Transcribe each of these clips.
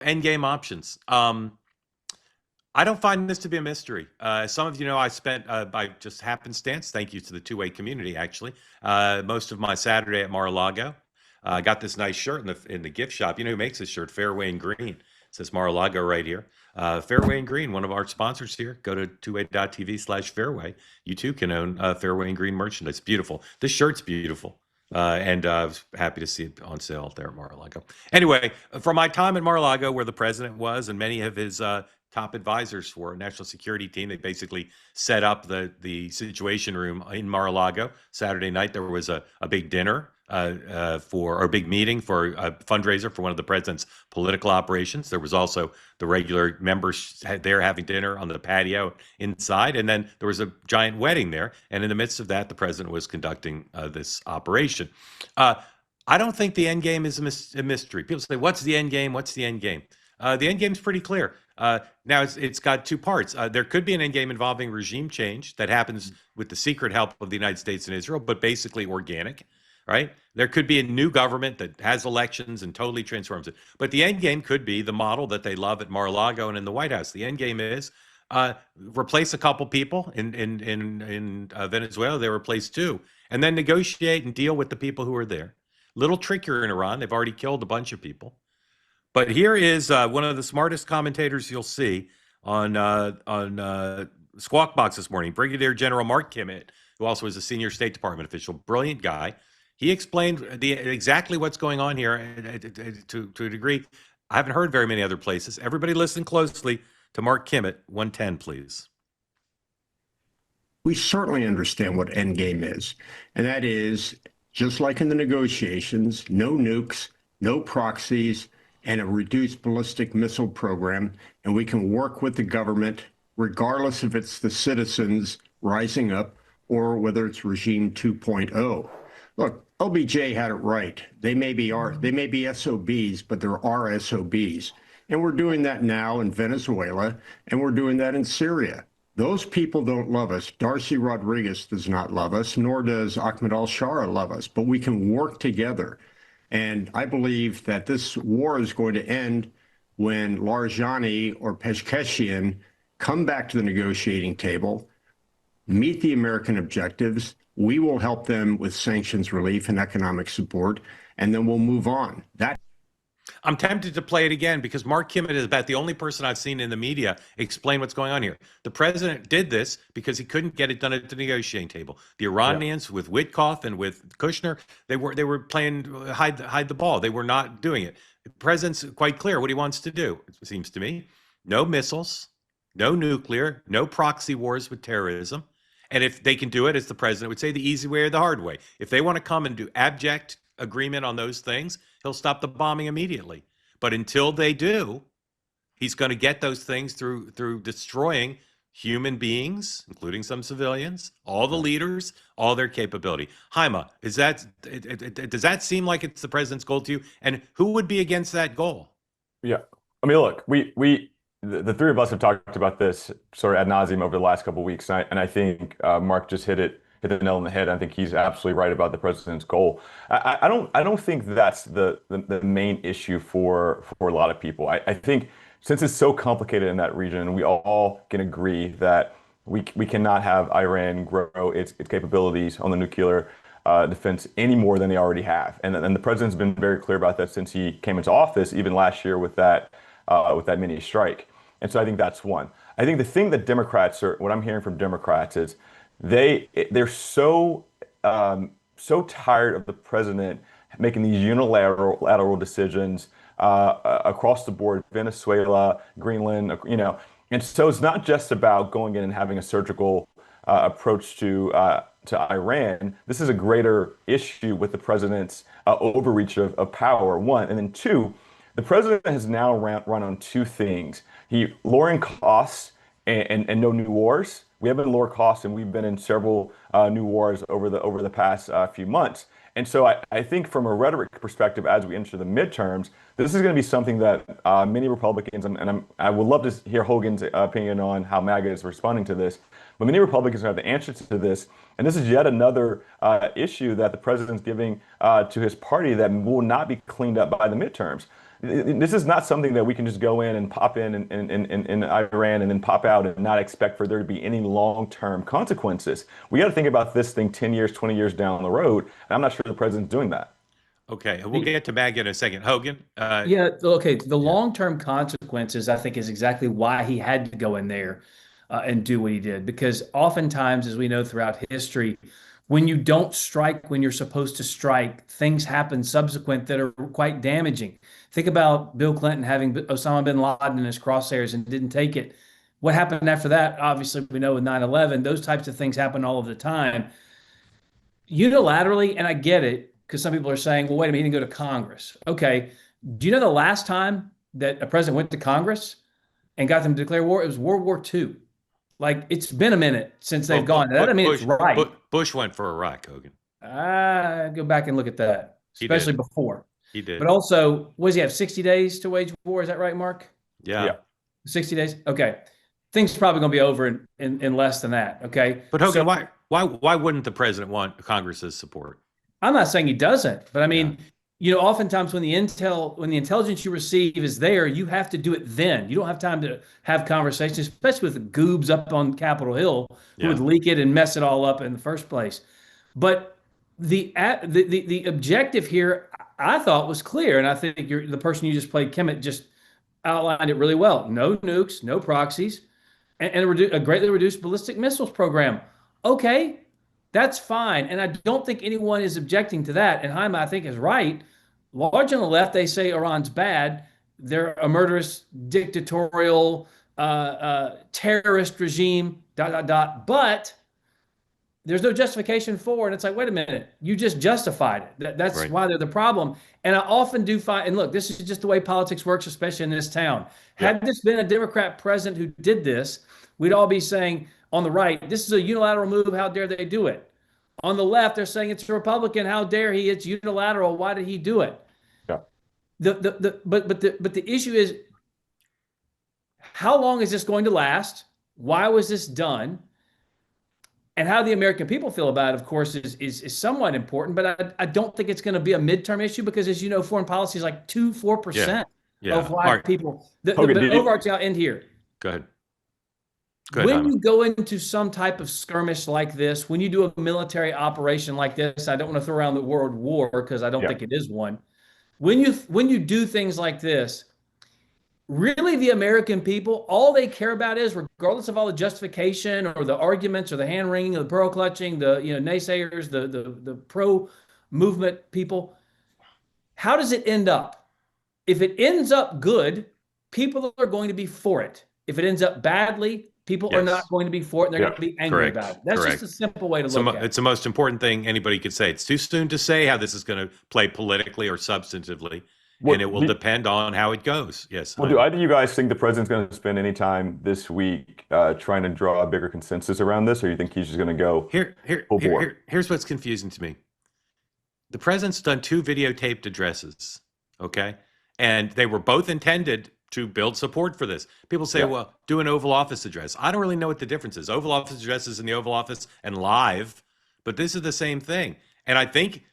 endgame options. I don't find this to be a mystery. Some of you know I spent, by just happenstance, thank you to the two-way community, actually, most of my Saturday at Mar-a-Lago. I got this nice shirt in the gift shop. You know who makes this shirt? Fairway and Green. It says Mar-a-Lago right here. Fairway and Green, one of our sponsors here. Go to two-way.tv/fairway. You too can own Fairway and Green merchandise. Beautiful. This shirt's beautiful. And I was happy to see it on sale there at Mar-a-Lago. Anyway, from my time at Mar-a-Lago, where the president was, and many of his top advisors for a national security team, they basically set up the Situation Room in Mar-a-Lago. Saturday night, there was a big dinner or a big meeting for a fundraiser for one of the president's political operations. There was also the regular members there having dinner on the patio inside, and then there was a giant wedding there. And in the midst of that, the president was conducting this operation. I don't think the end game is a mystery. People say, "What's the end game? What's the end game?" The end game is pretty clear. Now it's got two parts. There could be an end game involving regime change that happens with the secret help of the United States and Israel, but basically organic. Right? There could be a new government that has elections and totally transforms it. But the end game could be the model that they love at Mar-a-Lago and in the White House. The end game is replace a couple people in Venezuela. They replace two, and then negotiate and deal with the people who are there. Little trickier in Iran. They've already killed a bunch of people. But here is one of the smartest commentators you'll see on Squawk Box this morning, Brigadier General Mark Kim, who also is a senior State Department official, brilliant guy. He explained exactly what's going on here to a degree I haven't heard very many other places. Everybody listen closely to Mark Kim at 110, please. We certainly understand what endgame is, and that is, just like in the negotiations, no nukes, no proxies, and a reduced ballistic missile program, and we can work with the government regardless if it's the citizens rising up or whether it's regime 2.0. Look, LBJ had it right. They may be SOBs, but there are SOBs. And we're doing that now in Venezuela, and we're doing that in Syria. Those people don't love us. Darcy Rodriguez does not love us, nor does Ahmed al-Shara love us, but we can work together. And I believe that this war is going to end when Larijani or Pezeshkian come back to the negotiating table, meet the American objectives. We will help them with sanctions relief and economic support, and then we'll move on. I'm tempted to play it again because Mark Kim is about the only person I've seen in the media explain what's going on here. The president did this because he couldn't get it done at the negotiating table. The Iranians with Witkoff and with Kushner, they were playing hide the ball. They were not doing it. The president's quite clear what he wants to do, it seems to me. No missiles, no nuclear, no proxy wars with terrorism. And if they can do it, as the president would say, the easy way or the hard way. If they want to come and do abject agreement on those things, he'll stop the bombing immediately. But until they do, he's going to get those things through destroying human beings, including some civilians, all the leaders, all their capability. Jaime, does that seem like it's the president's goal to you? And who would be against that goal? Yeah. I mean, look, the three of us have talked about this sort of ad nauseum over the last couple of weeks, and I think Mark just hit the nail on the head. I think he's absolutely right about the president's goal. I don't think that's the main issue for a lot of people. I think since it's so complicated in that region, we all can agree that we cannot have Iran grow its capabilities on the nuclear defense any more than they already have. And the president's been very clear about that since he came into office, even last year with that mini strike. And so I think that's one. I think the thing that what I'm hearing from Democrats is they're so tired of the president making these unilateral decisions across the board, Venezuela, Greenland, and so it's not just about going in and having a surgical approach to Iran. This is a greater issue with the president's overreach of power, one, and then two. The president has now run on two things. Lowering costs and no new wars. We have been lower costs, and we've been in several new wars over the past few months. And so I think from a rhetoric perspective, as we enter the midterms, this is going to be something that many Republicans, and I would love to hear Hogan's opinion on how MAGA is responding to this, but many Republicans have the answer to this. And this is yet another issue that the president's giving to his party that will not be cleaned up by the midterms. This is not something that we can just go in and pop in Iran and then pop out and not expect for there to be any long-term consequences. We got to think about this thing 10 years, 20 years down the road. And I'm not sure the president's doing that. Okay, we'll get to Mag in a second. Hogan, Yeah, okay. The yeah, long-term consequences, I think, is exactly why he had to go in there and do what he did. Because oftentimes, as we know throughout history, when you don't strike when you're supposed to strike, things happen subsequent that are quite damaging. Think about Bill Clinton having Osama bin Laden in his crosshairs and didn't take it. What happened after that? Obviously, we know with 9/11, those types of things happen all of the time unilaterally, and I get it because some people are saying, well, wait a minute, he didn't go to Congress. Okay. Do you know the last time that a president went to Congress and got them to declare war? It was World War II. Like, it's been a minute since they've gone. That doesn't mean it's right. Bush went for Iraq, Hogan. Go back and look at that, especially before. He did. But also, what does he have, 60 days to wage war? Is that right, Mark? Yeah. 60 days? Okay. Things probably going to be over in less than that. Okay. But Hogan, why wouldn't the president want Congress's support? I'm not saying he doesn't, but I mean, oftentimes when the intelligence you receive is there, you have to do it then. You don't have time to have conversations, especially with the goobs up on Capitol Hill who would leak it and mess it all up in the first place. But the objective here, I thought, was clear, and I think the person you just played, Kemet, just outlined it really well. No nukes, no proxies, and a greatly reduced ballistic missiles program. Okay, that's fine. And I don't think anyone is objecting to that. And Jaime, I think, is right. Large on the left, they say Iran's bad. They're a murderous, dictatorial, terrorist regime, ... But there's no justification for it. And it's like, wait a minute, you just justified it. That's right. Why they're the problem. And I often do find, and look, this is just the way politics works, especially in this town. Had this been a Democrat president who did this, we'd all be saying, on the right, this is a unilateral move. How dare they do it? On the left, they're saying it's a Republican. How dare he? It's unilateral. Why did he do it? Yeah. But the issue is, how long is this going to last? Why was this done? And how the American people feel about it, of course, is somewhat important. But I don't think it's going to be a midterm issue because, as you know, foreign policy is like 4% of why people. The overarching, I'll end here. Go ahead. When you go into some type of skirmish like this, when you do a military operation like this, I don't want to throw around the word war because I don't think it is one. When you do things like this, really the American people, all they care about is, regardless of all the justification or the arguments or the hand wringing or the pearl clutching, the naysayers, the pro movement people, how does it end up? If it ends up good, people are going to be for it. If it ends up badly, people are not going to be for it, and they're going to be angry about it. That's just a simple way to look at it. It's the most important thing anybody could say. It's too soon to say how this is going to play politically or substantively, and it will depend on how it goes. Yes. Well, do either of you guys think the president's going to spend any time this week trying to draw a bigger consensus around this, or you think he's just going to go Here's what's confusing to me. The president's done 2 videotaped addresses, okay? And they were both intended to build support for this. People say, well, do an Oval Office address. I don't really know what the difference is. Oval Office addresses in the Oval Office and live, but this is the same thing. And I think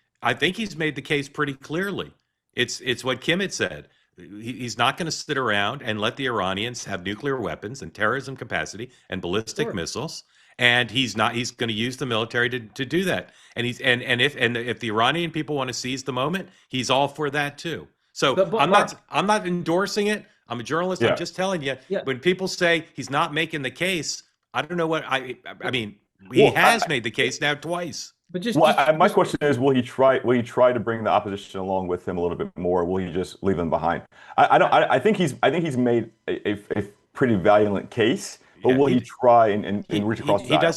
he's made the case pretty clearly. It's what Kim had said. He's not going to sit around and let the Iranians have nuclear weapons and terrorism capacity and ballistic missiles. And he's going to use the military to do that. And if the Iranian people want to seize the moment, he's all for that too. So I'm not endorsing it. I'm a journalist. I'm just telling you, when people say he's not making the case, I don't know what I mean. He has made the case now twice. But my question is, will he try to bring the opposition along with him a little bit more? Or will he just leave them behind? I think he's made a pretty valiant case. But will he try and reach across the aisle?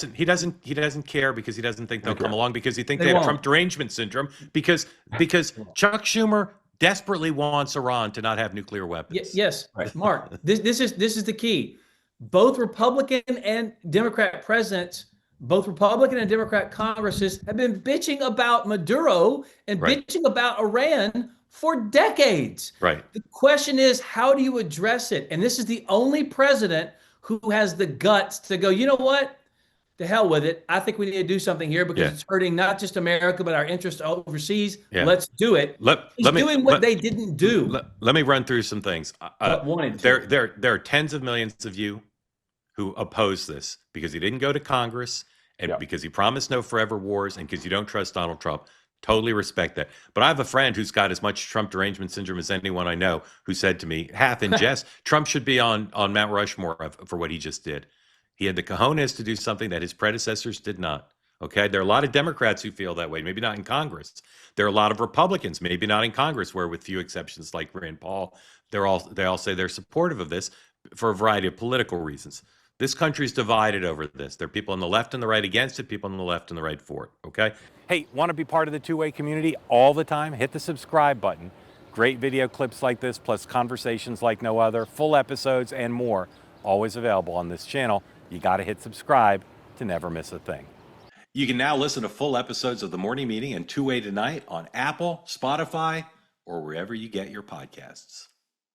He doesn't care because he doesn't think they'll come along because he thinks they have Trump derangement syndrome because Chuck Schumer desperately wants Iran to not have nuclear weapons. Yes, Mark. This is the key. Both Republican and Democrat presidents, both Republican and Democrat Congresses have been bitching about Maduro and bitching about Iran for decades. Right. The question is, how do you address it? And this is the only president who has the guts to go, you know what? to hell with it. I think we need to do something here because Yeah. it's hurting not just America, but our interests overseas. Yeah. Let's do it. He's doing what they didn't do. Let me run through some things. But wanted to. There are tens of millions of you who oppose this because he didn't go to Congress and because he promised no forever wars and because you don't trust Donald Trump. Totally respect that. But I have a friend who's got as much Trump derangement syndrome as anyone I know who said to me, half in jest, Trump should be on Mount Rushmore for what he just did. He had the cojones to do something that his predecessors did not. Okay. There are a lot of Democrats who feel that way, maybe not in Congress. There are a lot of Republicans, maybe not in Congress, where with few exceptions like Rand Paul, they all say they're supportive of this for a variety of political reasons. This country's divided over this. There are people on the left and the right against it, people on the left and the right for it. Okay. Hey, want to be part of the two-way community all the time? Hit the subscribe button. Great video clips like this, plus conversations like no other, full episodes and more, always available on this channel. You got to hit subscribe to never miss a thing. You can now listen to full episodes of The Morning Meeting and Two Way Tonight on Apple, Spotify, or wherever you get your podcasts.